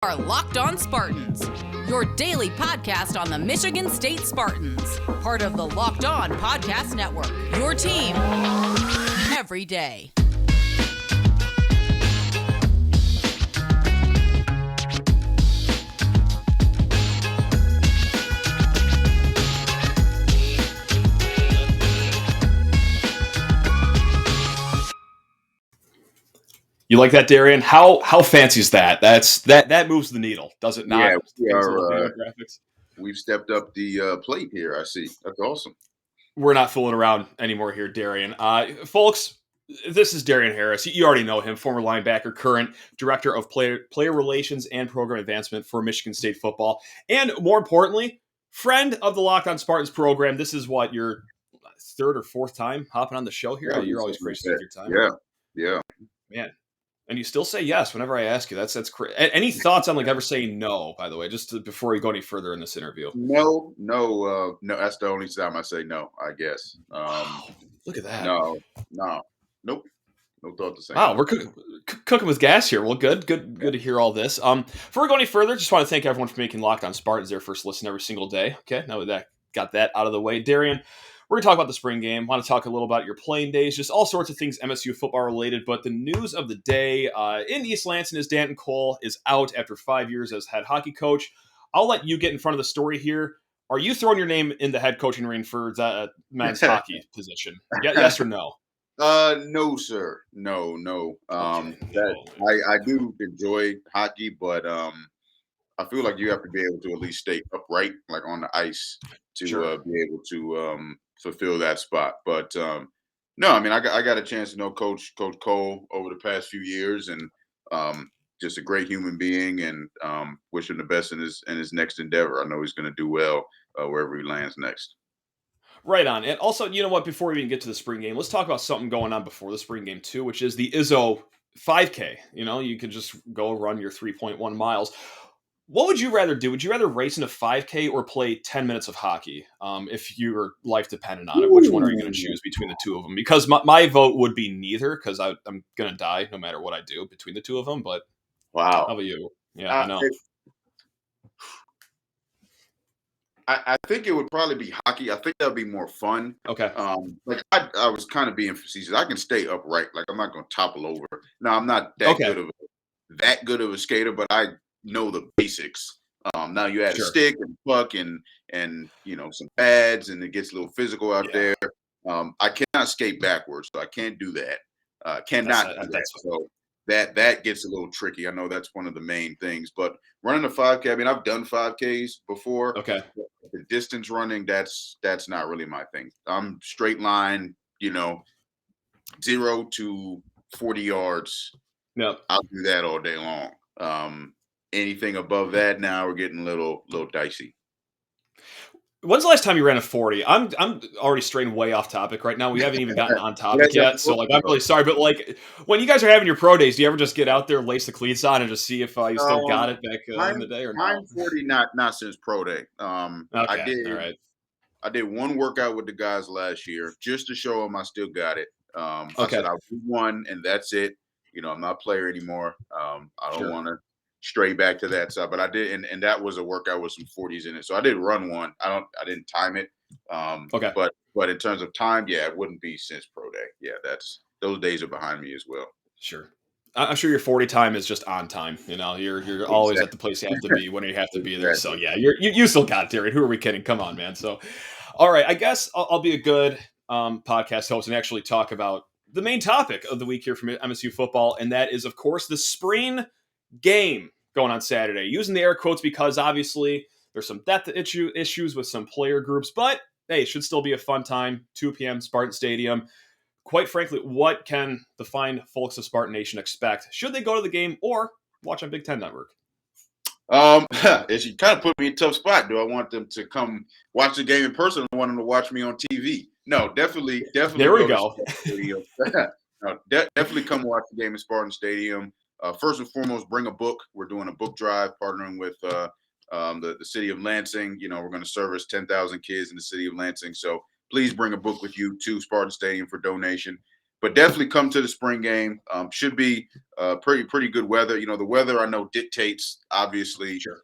are Locked On Spartans, your daily podcast on the Michigan State Spartans, part of the Locked On Podcast Network, your team every day. You like that, Darien? How fancy is that? That moves the needle, does it not? Yeah, we've stepped up the plate here. I see. That's awesome. We're not fooling around anymore here, Darien. Folks, this is Darien Harris. You already know him, former linebacker, current director of player relations and program advancement for Michigan State football, and more importantly, friend of the Locked On Spartans program. This is what, your third or fourth time hopping on the show here? You're always gracious with your time. Yeah, man. And you still say yes whenever I ask you. That's crazy. Any thoughts on ever saying no? By the way, before you go any further in this interview. No. That's the only time I say no, I guess. Look at that. Nope. No thought to say. Wow, we're cooking with gas here. Well, good to hear all this. Before we go any further, just want to thank everyone for making Locked On Spartans their first listen every single day. Okay, now that got that out of the way, Darien. We're going to talk about the spring game. Want to talk a little about your playing days, just all sorts of things MSU football related. But the news of the day in East Lansing is Danton Cole is out after 5 years as head hockey coach. I'll let you get in front of the story here. Are you throwing your name in the head coaching ring for the men's hockey position? Yes or no? No, sir. No. I do enjoy hockey, but I feel like you have to be able to at least stay upright, like on the ice, to be able to fulfill that spot. But no, I mean, I got a chance to know Coach Cole over the past few years, and just a great human being, and wish him the best in his next endeavor. I know he's going to do well wherever he lands next. Right on. And also, you know what, before we even get to the spring game, let's talk about something going on before the spring game too, which is the Izzo 5K. You know, you could just go run your 3.1 miles. What would you rather do? Would you rather race in a 5K or play 10 minutes of hockey if your life depended on it? Which one are you going to choose between the two of them? Because my vote would be neither, because I'm going to die no matter what I do between the two of them. But wow. How about you? Yeah, I know. I think it would probably be hockey. I think that would be more fun. Okay. Like I was kind of being facetious. I can stay upright. Like, I'm not going to topple over. Now, I'm not that good of a skater, but I know the basics. Now you add a stick and puck and some pads, and it gets a little physical out there. I cannot skate backwards, so I can't do that. Cannot do that. So that gets a little tricky. I know that's one of the main things, but running a 5K, I mean, I've done 5Ks before. Okay. The distance running, that's not really my thing. I'm straight line, 0 to 40 yards. Yep. I'll do that all day long. Anything above that, now we're getting a little dicey. When's the last time you ran a 40? I'm already straying way off topic right now. We haven't even gotten on topic yet. So, I'm really sorry. But, when you guys are having your pro days, do you ever just get out there, lace the cleats on, and just see if you still got it back in the day or not? I'm 40, not since pro day. Okay, I did one workout with the guys last year just to show them I still got it. I said I'll do one, and that's it. I'm not a player anymore. I don't want to stray back to that side, but I did, and that was a workout with some 40s in it. So I did run one. I didn't time it. But in terms of time, it wouldn't be since pro day. Yeah, those days are behind me as well. Sure. I'm sure your 40 time is just on time. You're always at the place you have to be when you have to be there. So you still got it, Darien. Who are we kidding? Come on, man. So, all right, I guess I'll be a good podcast host and actually talk about the main topic of the week here from MSU football, and that is, of course, the spring game going on Saturday. Using the air quotes because obviously there's some depth issues with some player groups, but hey, it should still be a fun time. 2 p.m. Spartan Stadium. Quite frankly, what can the fine folks of Spartan Nation expect? Should they go to the game or watch on Big Ten Network? You kind of put me in a tough spot. Do I want them to come watch the game in person, or I want them to watch me on TV? No, definitely. There we go. No, definitely come watch the game in Spartan Stadium. First and foremost, bring a book. We're doing a book drive, partnering with the city of Lansing. We're going to service 10,000 kids in the city of Lansing. So please bring a book with you to Spartan Stadium for donation. but definitely come to the spring game. Should be pretty good weather. The weather I know dictates obviously Sure.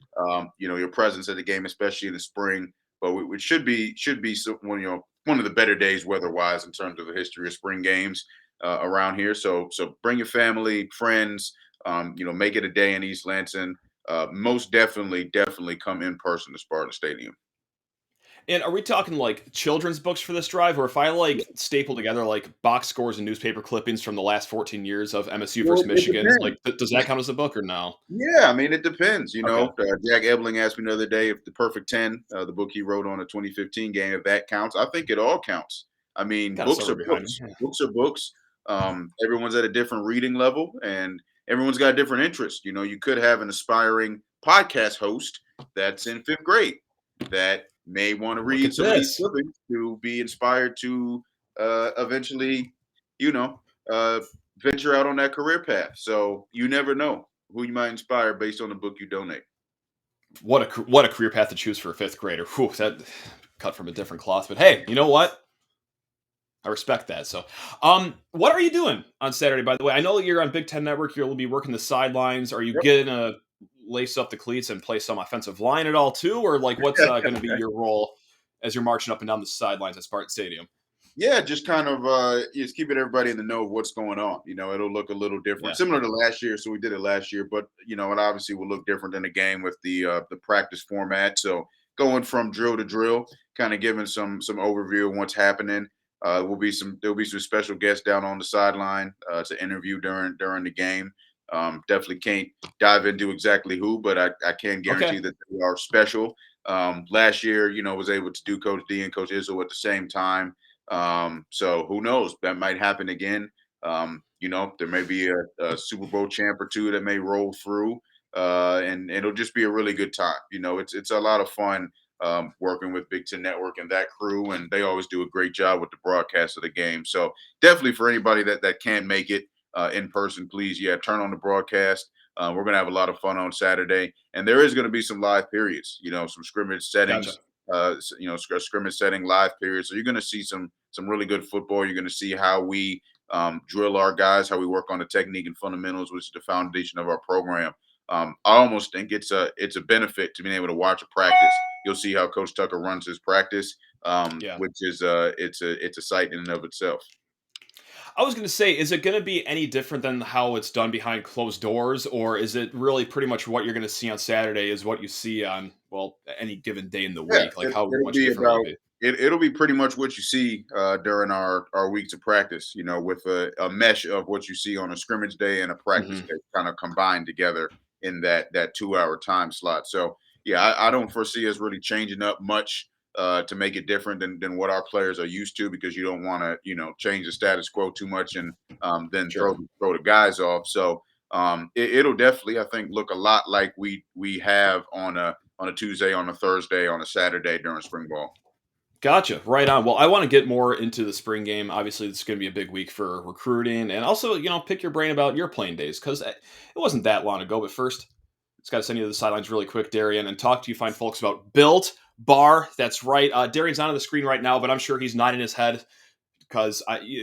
your presence at the game, especially in the spring. But it should be one of the better days weather-wise in terms of the history of spring games around here. So bring your family, friends. Make it a day in East Lansing. Most definitely come in person to Spartan Stadium. And are we talking like children's books for this drive, or if I like staple together like box scores and newspaper clippings from the last 14 years of MSU Well, versus it Michigan, like depends. does that count as a book or no? Yeah, I mean, it depends. Okay, Jack Ebling asked me the other day if the Perfect 10, the book he wrote on a 2015 game, if that counts. I think it all counts. I mean, got a books server are behind me. books. Yeah. Books are books. Everyone's at a different reading level, and everyone's got a different interest. You could have an aspiring podcast host that's in fifth grade that may want to Look read at some of these this. clippings to be inspired to eventually, you know, uh, venture out on that career path. So you never know who you might inspire based on the book you donate. What a career path to choose for a fifth grader. Whew, that cut from a different cloth. But hey, you know what? I respect that. So, what are you doing on Saturday? By the way, I know you're on Big Ten Network. You'll be working the sidelines. Are you Yep. gonna lace up the cleats and play some offensive line at all too, or like what's going to be your role as you're marching up and down the sidelines at Spartan Stadium? Yeah, just kind of just keeping everybody in the know of what's going on. It'll look a little different, Yeah. similar to last year. So we did it last year, but it obviously will look different in the game with the practice format. So going from drill to drill, kind of giving some overview of what's happening. There'll be some special guests down on the sideline to interview during the game. Definitely can't dive into exactly who, but I can Okay. guarantee that they are special. Last year, was able to do Coach D and Coach Izzo at the same time. So who knows? That might happen again. There may be a Super Bowl champ or two that may roll through, and it'll just be a really good time. It's a lot of fun working with Big Ten Network and that crew, and they always do a great job with the broadcast of the game. So definitely for anybody that can't make it in person, please, turn on the broadcast. We're gonna have a lot of fun on Saturday, and there is going to be some live periods. Some scrimmage Gotcha. settings. Scrimmage setting live periods. So you're going to see some really good football. You're going to see how we drill our guys, how we work on the technique and fundamentals, which is the foundation of our program. I almost think it's a benefit to being able to watch a practice. You'll see how Coach Tucker runs his practice, Yeah. which is it's a sight in and of itself. I was going to say, is it going to be any different than how it's done behind closed doors, or is it really pretty much what you're going to see on Saturday is what you see on, well, any given day in the Yeah, week? Like, how it'll much be different will about it be? it'll be pretty much what you see during our weeks of practice. With a mesh of what you see on a scrimmage day and a practice Hmm. day kind of combined together in that 2 hour time slot. So yeah, I don't foresee us really changing up much to make it different than what our players are used to, because you don't want to change the status quo too much and then Sure. throw the guys off. So it'll definitely, I think, look a lot like we have on a Tuesday, on a Thursday, on a Saturday during spring ball. Gotcha. Right on. Well, I want to get more into the spring game. Obviously, it's going to be a big week for recruiting, and also, pick your brain about your playing days because it wasn't that long ago. But first, just got to send you to the sidelines really quick, Darien, and talk to you fine folks about Built Bar. That's right. Darien's not on the screen right now, but I'm sure he's nodding his head because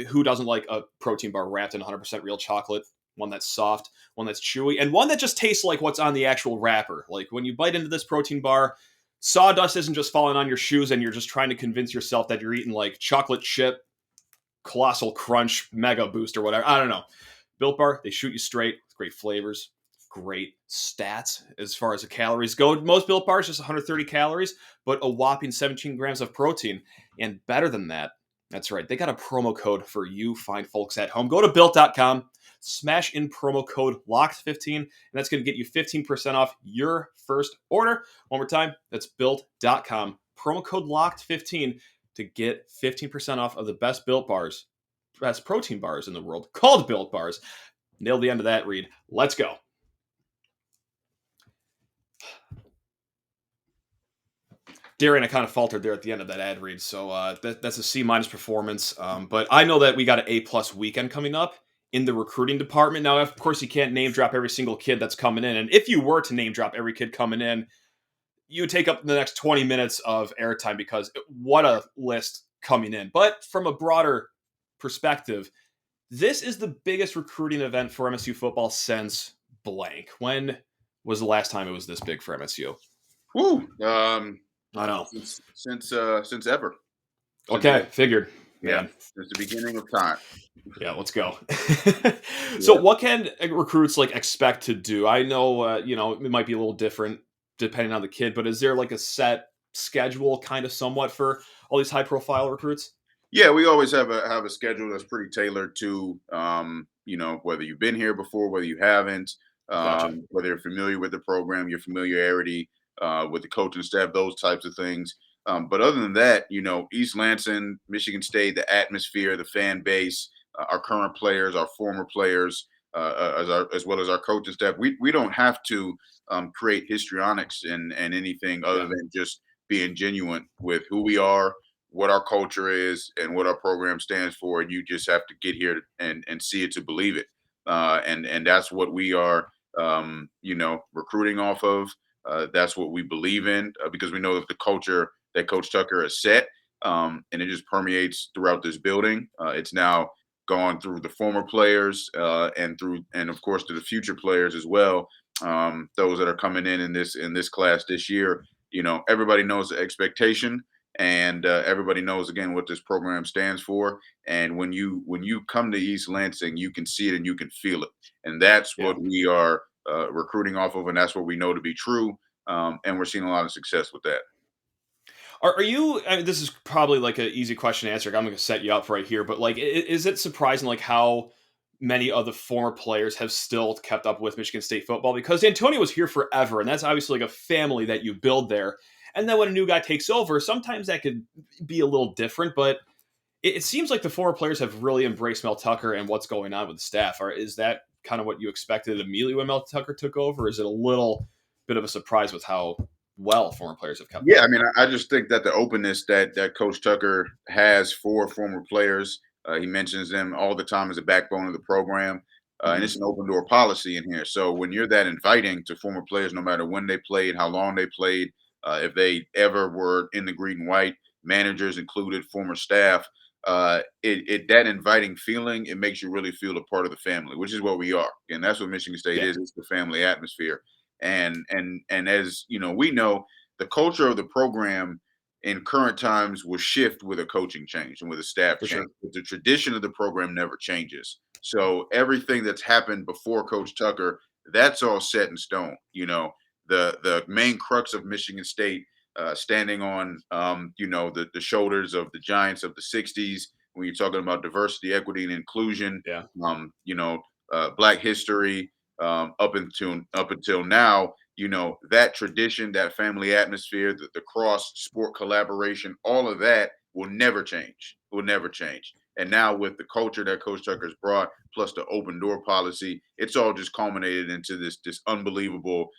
who doesn't like a protein bar wrapped in 100% real chocolate? One that's soft, one that's chewy, and one that just tastes like what's on the actual wrapper. Like when you bite into this protein bar, sawdust isn't just falling on your shoes and you're just trying to convince yourself that you're eating like chocolate chip, colossal crunch, mega boost, or whatever. I don't know. Built Bar, they shoot you straight with great flavors, great stats as far as the calories go. Most Built Bars just 130 calories, but a whopping 17 grams of protein. And better than that, that's right, they got a promo code for you fine folks at home. Go to built.com, smash in promo code LOCKED15, and that's going to get you 15% off your first order. One more time, that's built.com, promo code LOCKED15 to get 15% off of the best Built Bars, best protein bars in the world, called Built Bars. Nailed the end of that, Reed. Let's go. Darien, I kind of faltered there at the end of that ad read, so that's a C- performance. But I know that we got an A+ weekend coming up in the recruiting department. Now, of course, you can't name drop every single kid that's coming in, and if you were to name drop every kid coming in, you would take up the next 20 minutes of airtime because what a list coming in. But from a broader perspective, This is the biggest recruiting event for MSU football since blank. When was the last time it was this big for MSU? Woo. I know. Since ever. Okay, figured. Yeah, Man. since the beginning of time. Yeah, let's go. So what can recruits like expect to do? I know, it might be a little different depending on the kid, but is there like a set schedule kind of somewhat for all these high profile recruits? Yeah, we always have a schedule that's pretty tailored to whether you've been here before, whether you haven't, Gotcha. whether you're familiar with the program, your familiarity with the coaching staff, those types of things. But other than that, East Lansing, Michigan State, the atmosphere, the fan base, our current players, our former players, as well as our coaching staff, we don't have to create histrionics and anything other Yeah. than just being genuine with who we are, what our culture is, and what our program stands for. And you just have to get here and see it to believe it. And that's what we are, recruiting off of. That's what we believe in because we know that the culture that Coach Tucker has set, and it just permeates throughout this building. It's now gone through the former players and of course to the future players as well. Those that are coming in this class this year. Everybody knows the expectation, and everybody knows again what this program stands for. And when you come to East Lansing, you can see it and you can feel it, and that's Yeah. what we are recruiting off of, and that's what we know to be true. And we're seeing a lot of success with that. Are you? I mean, this is probably like an easy question to answer. I'm going to set you up right here, but like, is it surprising like how many of the former players have still kept up with Michigan State football? Because Antonio was here forever, and that's obviously like a family that you build there. And then when a new guy takes over, sometimes that could be a little different. But it seems like the former players have really embraced Mel Tucker and what's going on with the staff. Or is that kind of what you expected immediately when Mel Tucker took over? Or is it a little bit of a surprise with how well former players have kept Yeah, up? I mean, I just think that the openness that Coach Tucker has for former players, he mentions them all the time as a backbone of the program, and Mhm. it's an open door policy in here. So when you're that inviting to former players, no matter when they played, how long they played, if they ever were in the green and white, managers included, former staff, that inviting feeling, it makes you really feel a part of the family, which is what we are, and that's what Michigan State Yeah, is. It's the family atmosphere, and as we know the culture of the program in current times will shift with a coaching change and with a staff for change. sure. But the tradition of the program never changes. So everything that's happened before Coach Tucker, that's all set in stone. The main crux of Michigan State standing on the shoulders of the giants of the '60s. When you're talking about diversity, equity, and inclusion, Yeah. Black history up until now, that tradition, that family atmosphere, the cross sport collaboration, all of that will never change. Will never change. And now with the culture that Coach Tucker's brought, plus the open door policy, it's all just culminated into this unbelievable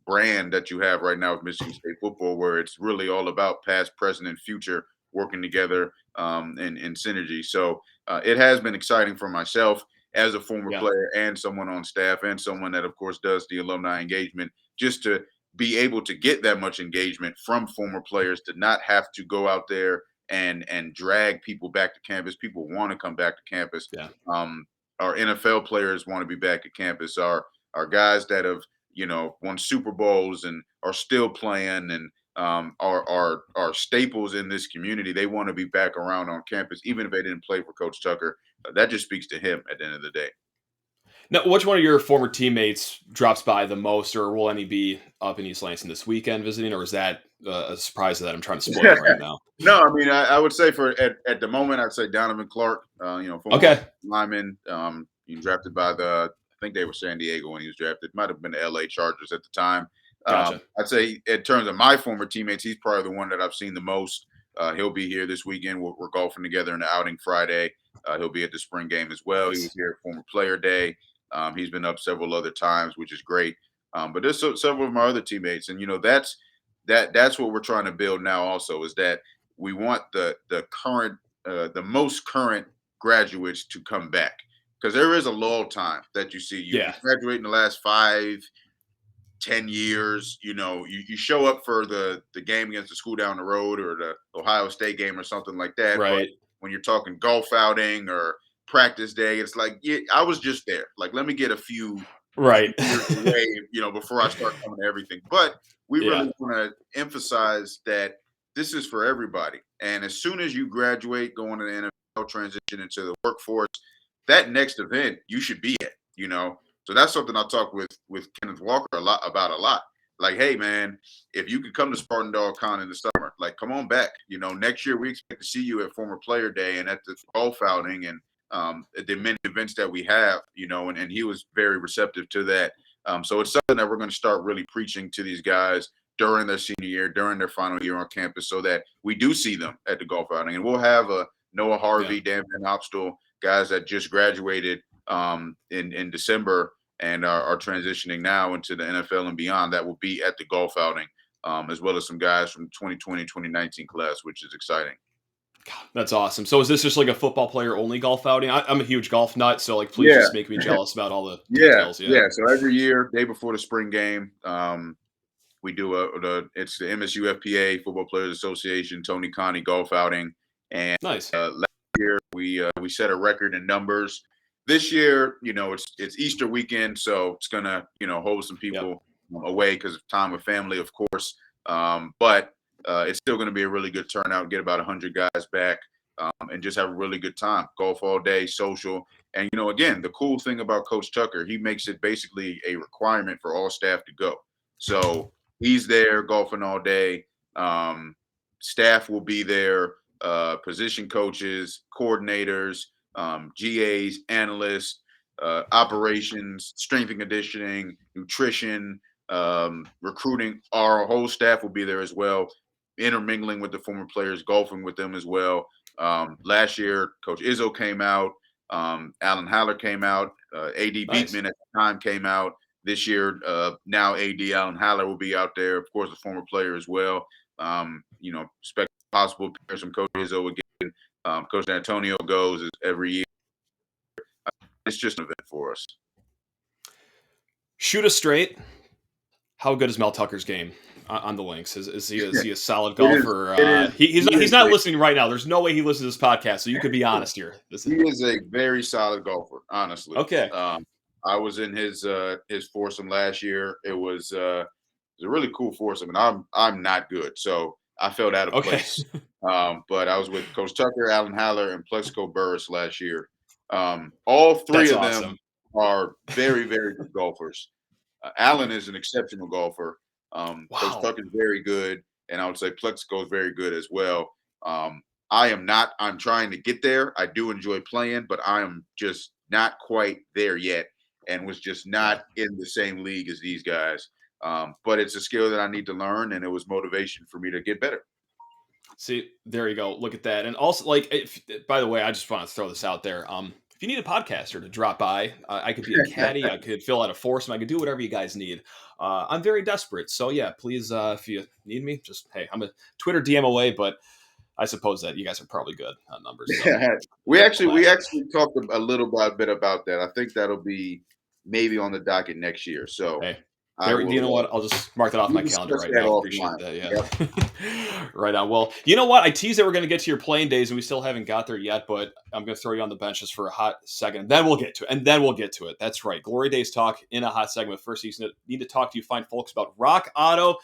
brand that you have right now with Michigan State football, where it's really all about past, present, and future working together in synergy. So it has been exciting for myself as a former Yeah. player and someone on staff and someone that, of course, does the alumni engagement, just to be able to get that much engagement from former players, to not have to go out there and drag people back to campus. People want to come back to campus. Yeah. Um, our NFL players want to be back at campus. Our guys that have won Super Bowls and are still playing and are staples in this community. They want to be back around on campus, even if they didn't play for Coach Tucker. That just speaks to him at the end of the day. Now, which one of your former teammates drops by the most, or will any be up in East Lansing this weekend visiting, or is that a surprise that I'm trying to spoil right now? No, I mean, I would say at the moment, I'd say Donovan Clark, former Okay. lineman, he was drafted by I think they were San Diego when he was drafted. Might have been the LA Chargers at the time. Gotcha. I'd say in terms of my former teammates, he's probably the one that I've seen the most. He'll be here this weekend. We're golfing together in the outing Friday. He'll be at the spring game as well. He was Nice. here at Former Player Day. He's been up several other times, which is great. But there's several of my other teammates, and that's what we're trying to build now. Also, is that we want the current, the most current graduates to come back, because there is a lull time that you see. You Yeah. graduate in the last 5-10 years, you show up for the game against the school down the road or the Ohio State game or something like that. But Right. when you're talking golf outing or practice day. It's like, yeah, I was just there. Like, let me get a few Right. years away, before I start coming to everything. But we Yeah. really want to emphasize that this is for everybody. And as soon as you graduate, going to the NFL, transition into the workforce, that next event you should be at. So that's something I talk with Kenneth Walker a lot. Like, hey man, if you could come to Spartan Dog Con in the summer, like, come on back. Next year we expect to see you at Former Player Day and at the golf outing and the many events that we have. And he was very receptive to that. So it's something that we're going to start really preaching to these guys during their senior year, during their final year on campus, so that we do see them at the golf outing. And we'll have a Noah Harvey, Dan Van Opstal, guys that just graduated in December and are transitioning now into the NFL and beyond, that will be at the golf outing, as well as some guys from 2020, 2019 class, which is exciting. God, that's awesome. So is this just like a football player only golf outing? I'm a huge golf nut, so like, please just make me jealous about all the details. Yeah. So every year, day before the spring game, we do it's the MSU FPA, Football Players Association, Tony Connie golf outing. And nice. Last year we set a record in numbers. This year, it's Easter weekend, so it's gonna hold some people away because of time with family, of course. But it's still going to be a really good turnout. Get about 100 guys back and just have a really good time. Golf all day, social. And, again, the cool thing about Coach Tucker, he makes it basically a requirement for all staff to go. So he's there golfing all day. Staff will be there, position coaches, coordinators, GAs, analysts, operations, strength and conditioning, nutrition, recruiting. Our whole staff will be there as well, intermingling with the former players, golfing with them as well. Last year, Coach Izzo came out. Alan Haller came out. AD Beekman at the time came out. This year, now AD Alan Haller will be out there. Of course, a former player as well. Expect possible appearance from Coach Izzo again. Coach Antonio goes every year. It's just an event for us. Shoot us straight. How good is Mel Tucker's game on the links? Is he a solid golfer? He's not listening right now. There's no way he listens to this podcast, so you could be honest here. He is a very solid golfer, honestly. Okay. I was in his foursome last year. It was a really cool foursome, and I'm not good, so I felt out of place. But I was with Coach Tucker, Alan Haller, and Plexico Burris last year. All three of them are very, very good golfers. Alan is an exceptional golfer. Coach Tucker is very good, and I would say Plexico is very good as well. I am not. I'm trying to get there. I do enjoy playing, but I am just not quite there yet, and was just not in the same league as these guys. But it's a skill that I need to learn, and it was motivation for me to get better. See, there you go. Look at that. And also, by the way, I just want to throw this out there. If you need a podcaster to drop by, I could be a caddy. I could fill out a foursome. I could do whatever you guys need. I'm very desperate. So yeah, please, if you need me, hey, I'm a Twitter DM away, but I suppose that you guys are probably good on numbers. So. we actually talked a little bit about that. I think that'll be maybe on the docket next year. So hey. You know what? I'll just mark that off my calendar right now. I appreciate that. Yeah. Right on. Well, you know what? I teased that we're going to get to your playing days, and we still haven't got there yet, but I'm going to throw you on the bench just for a hot second. Then we'll get to it. That's right. Glory Days talk in a hot segment. First, you need to talk to you fine folks about Rock Auto.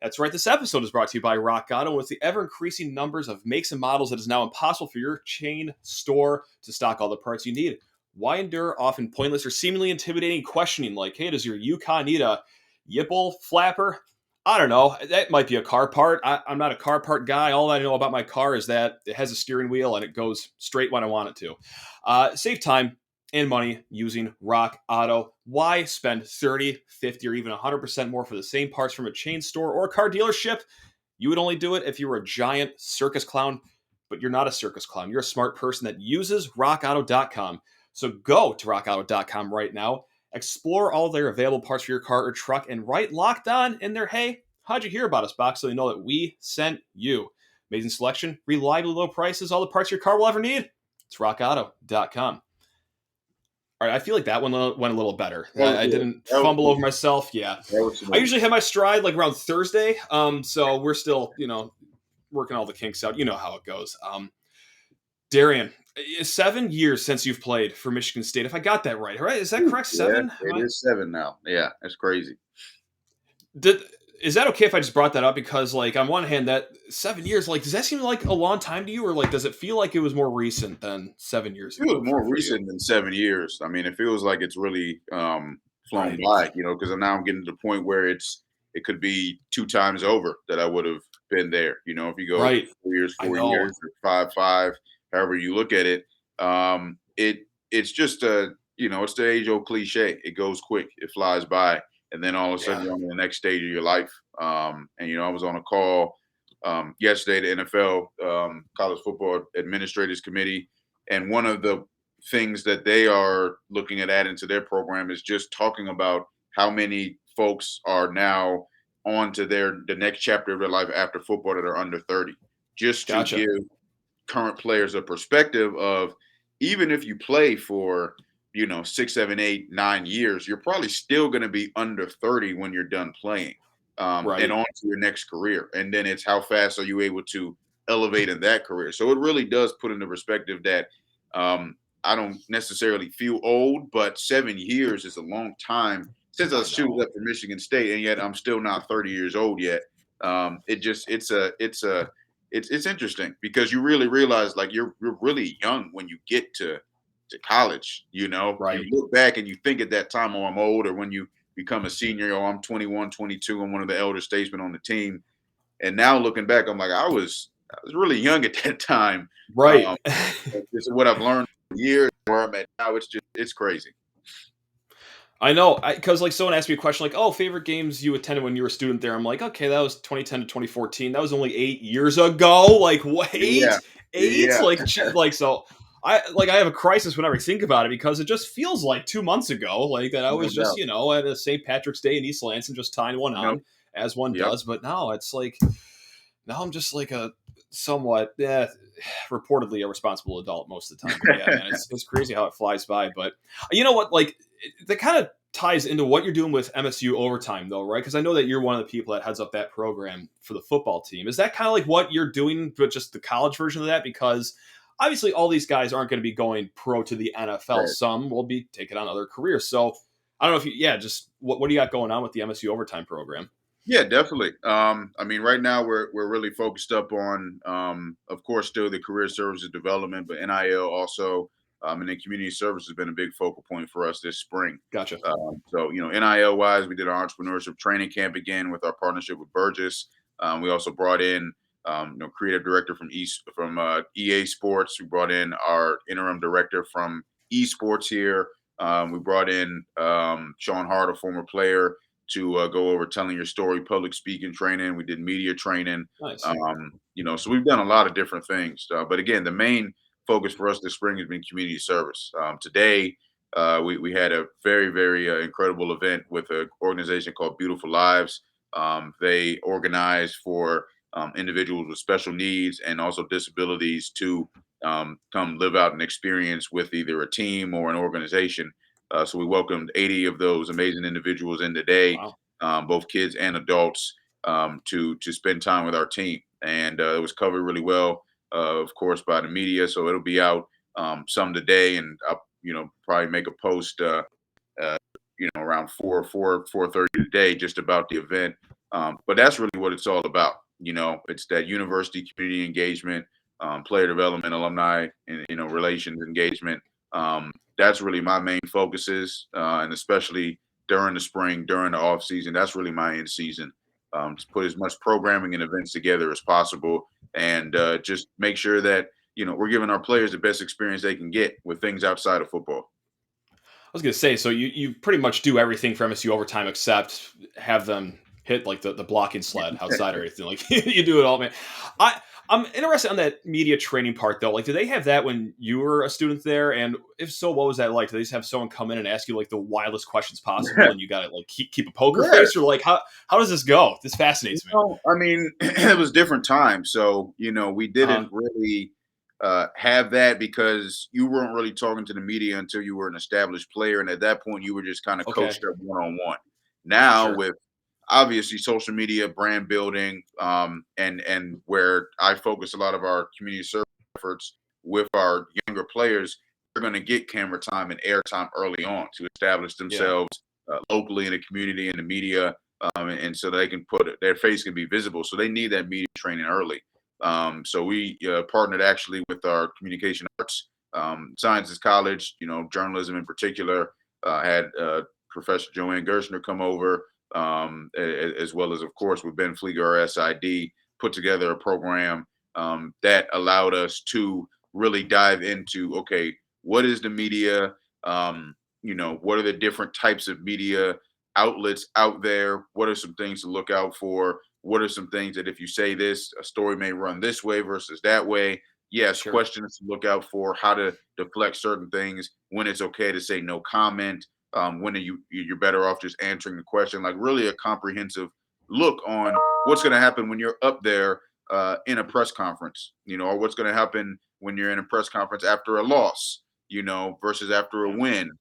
That's right. This episode is brought to you by Rock Auto. With the ever-increasing numbers of makes and models, it is now impossible for your chain store to stock all the parts you need. Why endure often pointless or seemingly intimidating questioning like, hey, does your Yukon need a Yipple flapper? I don't know. That might be a car part. I'm not a car part guy. All I know about my car is that it has a steering wheel and it goes straight when I want it to. Save time and money using Rock Auto. Why spend 30, 50, or even 100% more for the same parts from a chain store or a car dealership? You would only do it if you were a giant circus clown, but you're not a circus clown. You're a smart person that uses rockauto.com. So go to rockauto.com right now. Explore all their available parts for your car or truck and write Locked On in their "Hey, how'd you hear about us" box so they know that we sent you. Amazing selection, reliably low prices, all the parts your car will ever need. It's rockauto.com. All right, I feel like that one went a little better. I didn't fumble over myself. Yeah. I usually have my stride like around Thursday. So we're still, working all the kinks out. You know how it goes. Darien, 7 years since you've played for Michigan State, if I got that right? Is that correct? Yeah, 7? it is 7 now. Yeah, that's crazy. Did Is that okay if I just brought that up? Because, like, on one hand, that 7 years, like, does that seem like a long time to you, or like, does it feel like it was more recent than 7 years It feels ago more for you? recent than 7 years. I mean, it feels like it's really, flown Right. by, because now I'm getting to the point where it could be 2 times over that I would have been there. If you go Right. 4 years, I 4 know. years, or 5, 5, however you look at it, it's just it's the age-old cliche. It goes quick, it flies by, and then all of a sudden Yeah. you're on the next stage of your life. And I was on a call yesterday, the NFL College Football Administrators Committee, and one of the things that they are looking at adding to their program is just talking about how many folks are now on to the next chapter of their life after football that are under 30, just to Gotcha. give current players a perspective of, even if you play for 6, 7, 8, 9 years, you're probably still going to be under 30 when you're done playing, and Right. on to your next career. And then it's how fast are you able to elevate in that career. So it really does put into perspective that I don't necessarily feel old, but 7 years is a long time since I I suited know. up for Michigan State, and yet I'm still not 30 years old yet. It's interesting, because you really realize, like, you're really young when you get to college. You Right. look back and you think at that time, oh, I'm old, or when you become a senior, oh, I'm 21, 22, I'm one of the elder statesmen on the team. And now looking back, I'm like, I was really young at that time. Right. This is what I've learned for years, where I'm at now. It's crazy. I know, because like someone asked me a question like, "Oh, favorite games you attended when you were a student there?" I'm like, "Okay, that was 2010 to 2014. That was only 8 years ago." Like, Yeah, wait, eight? yeah, Like so. I have a crisis whenever I think about it, because it just feels like 2 months ago, like that I no was just doubt. at a St. Patrick's Day in East Lansing just tying one Yep, on as one yep. does. But now it's like now I'm just like a somewhat reportedly irresponsible adult most of the time. But yeah, man, it's crazy how it flies by. But you know what? Like that kind of ties into what you're doing with MSU overtime, though, right? Because I know that you're one of the people that heads up that program for the football team. Is that kind of like what you're doing, but just the college version of that? Because obviously, all these guys aren't going to be going pro to the NFL. Right. Some will be taking on other careers. So I don't know if just what do you got going on with the MSU overtime program? Yeah, definitely. I mean, right now we're really focused up on, of course, still the career services development, but NIL also, and then community service has been a big focal point for us this spring. Gotcha. So NIL wise, we did our entrepreneurship training camp again with our partnership with Burgess. We also brought in, creative director from EA Sports. We brought in our interim director from esports here. We brought in Sean Hart, a former player, to go over telling your story, public speaking training. We did media training. Nice. So we've done a lot of different things. But again, the main focus for us this spring has been community service. Today, we had a very, very incredible event with an organization called Beautiful Lives. They organize for individuals with special needs and also disabilities to come live out an experience with either a team or an organization. So we welcomed 80 of those amazing individuals in today, Wow. both kids and adults, to spend time with our team, and it was covered really well, of course, by the media. So it'll be out some today, and I'll probably make a post around 4:30 today just about the event. But that's really what it's all about. It's that university community engagement, player development, alumni, and relations engagement. That's really my main focuses, and especially during the spring, during the off season, that's really my end season. To put as much programming and events together as possible, and just make sure that we're giving our players the best experience they can get with things outside of football. I was gonna say, so you pretty much do everything for MSU overtime except have them hit like the blocking sled outside or anything. Like you do it all, man. I'm interested on that media training part though. Like, do they have that when you were a student there? And if so, what was that like? Do they just have someone come in and ask you like the wildest questions possible, and you got to like keep a poker Yeah. face, or like how does this go? This fascinates me. I mean, it was different times. So, we Uh-huh. didn't really have that, because you weren't really talking to the media until you were an established player. And at that point, you were just kind of Okay, coached up one on one. Now, sure. with obviously social media, brand building, and where I focus a lot of our community service efforts, with our younger players, they're going to get camera time and air time early on to establish themselves locally in the community and the media, and so they can put their face can be visible. So they need that media training early. So we partnered actually with our communication arts sciences college, journalism in particular. Had Professor Joanne Gershner come over, as well as, of course, with Ben Flieger, our SID, put together a program that allowed us to really dive into, okay, what is the media? What are the different types of media outlets out there? What are some things to look out for? What are some things that if you say this, a story may run this way versus that way? Yes, Sure. questions to look out for, how to deflect certain things, when it's okay to say no comment, when you're better off just answering the question, like really a comprehensive look on what's going to happen when you're up there in a press conference, or what's going to happen when you're in a press conference after a loss, versus after a win,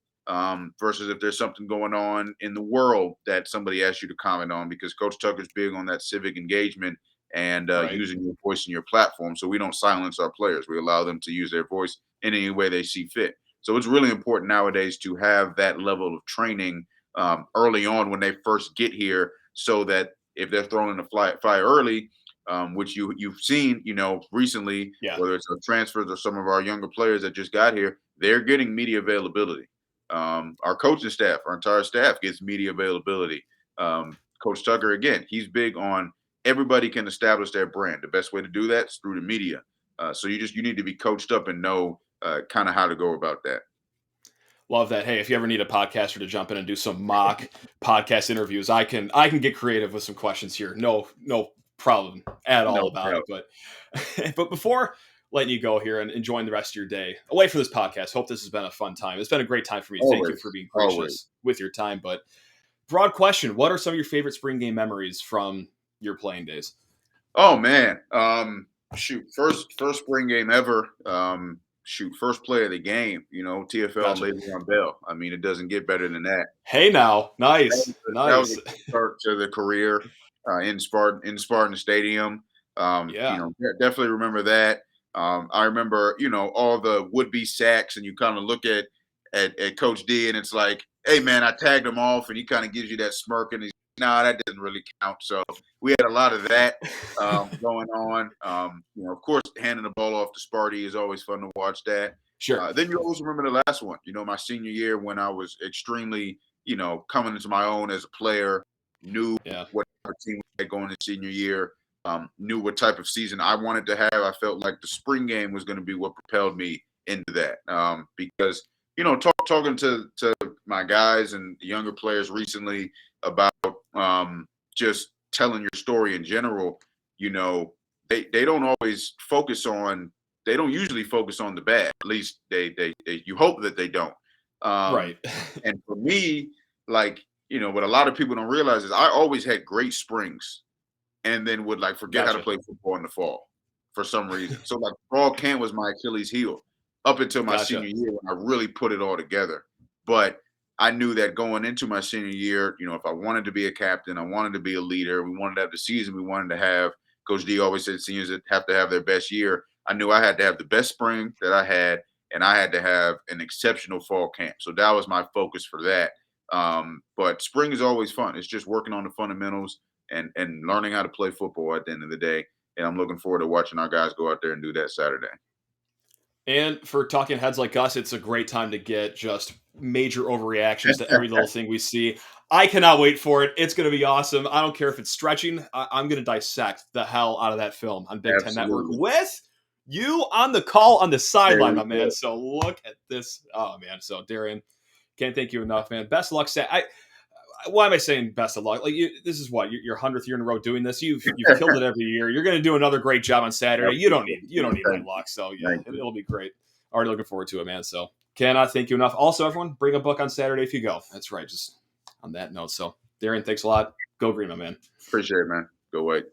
versus if there's something going on in the world that somebody asks you to comment on, because Coach Tucker's big on that civic engagement and using your voice in your platform. So we don't silence our players. We allow them to use their voice in any way they see fit. So it's really important nowadays to have that level of training early on when they first get here, so that if they're thrown in the fire early, which you've seen, recently, whether it's the transfers or some of our younger players that just got here, they're getting media availability. Our coaching staff, our entire staff gets media availability. Coach Tucker, again, he's big on everybody can establish their brand. The best way to do that is through the media. So you need to be coached up and know kind of how to go about that. Love that. Hey, if you ever need a podcaster to jump in and do some mock podcast interviews, I can get creative with some questions here. No problem at all about it. But before letting you go here and enjoying the rest of your day away from this podcast, hope this has been a fun time. It's been a great time for me. Always. Thank you for being gracious with your time. But broad question: what are some of your favorite spring game memories from your playing days? Oh man, first spring game ever. First play of the game, TFL Gotcha. and Le'Veon Bell. I mean, it doesn't get better than that. Hey now, nice. That was a start to the career in Spartan Stadium. Definitely remember that. I remember, all the would-be sacks, and you kind of look at Coach D, and it's like, hey man, I tagged him off, and he kind of gives you that smirk, and he's, nah, that doesn't really count. So we had a lot of that going on. Of course, handing the ball off to Sparty is always fun to watch that. Sure. Then you always remember the last one, my senior year, when I was extremely, coming into my own as a player, knew what our team had going into senior year, knew what type of season I wanted to have. I felt like the spring game was going to be what propelled me into that, because, talking to my guys and the younger players recently about just telling your story in general, they don't always focus on, they don't usually focus on the bad. At least they you hope that they don't. Right. And for me, what a lot of people don't realize is I always had great springs and then would forget how to play football in the fall for some reason. So fall camp was my Achilles heel up until my senior year, when I really put it all together. But I knew that going into my senior year, if I wanted to be a captain, I wanted to be a leader, we wanted to have the season we wanted to have. Coach D always said seniors have to have their best year. I knew I had to have the best spring that I had, and I had to have an exceptional fall camp. So that was my focus for that. But spring is always fun. It's just working on the fundamentals and learning how to play football at the end of the day. And I'm looking forward to watching our guys go out there and do that Saturday. And for talking heads like us, it's a great time to get just major overreactions to every little thing we see. I cannot wait for it. It's going to be awesome. I don't care if it's stretching. I'm going to dissect the hell out of that film on Big Ten Network with you on the call on the sideline, my man. So look at this. Oh, man. So, Darien, can't thank you enough, man. Best of luck. Why am I saying best of luck? This is what your 100th year in a row doing this. You've killed it every year. You're going to do another great job on Saturday. You don't need that luck. So yeah, it'll be great. Already looking forward to it, man. So cannot thank you enough. Also, everyone, bring a book on Saturday if you go. That's right. Just on that note. So Darien, thanks a lot. Go Green, my man. Appreciate it, man. Go White.